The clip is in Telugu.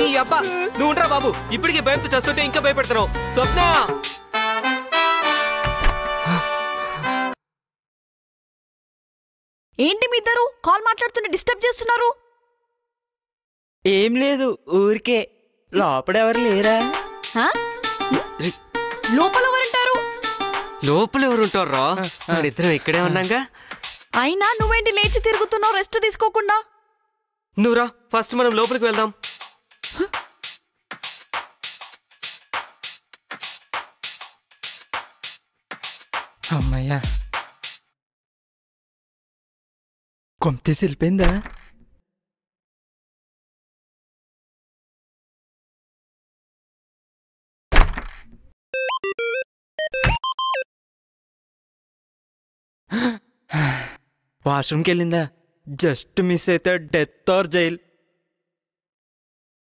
నీ అబ్బా నువ్వు ఉండరా బాబు, ఇప్పటికే భయంతో చేస్తుంటే ఇంకా భయపెడతావు. స్వప్న ఏంటి మీ ఇద్దరు కాల్ మాట్లాడుతుంటే డిస్టర్బ్ చేస్తున్నారు? ఏం లేదు, ఊరికే. లోపడెవరు లేరా? లోపల ఎవరుంటారు? లోపల ఎవరుంటారా? ఇద్దరం ఇక్కడే ఉన్నాగా. అయినా నువ్వేంటి లేచి తిరుగుతున్నావు రెస్ట్ తీసుకోకుండా? నువ్వురా, ఫస్ట్ మనం లోపలికి వెళ్దాం. అమ్మయ్యా, కొంతేసి వెళ్ళిపోయిందా? వాష్రూమ్కి వెళ్ళిందా? జస్ట్ మిస్ అయితే డెత్ ఆర్ జైల్.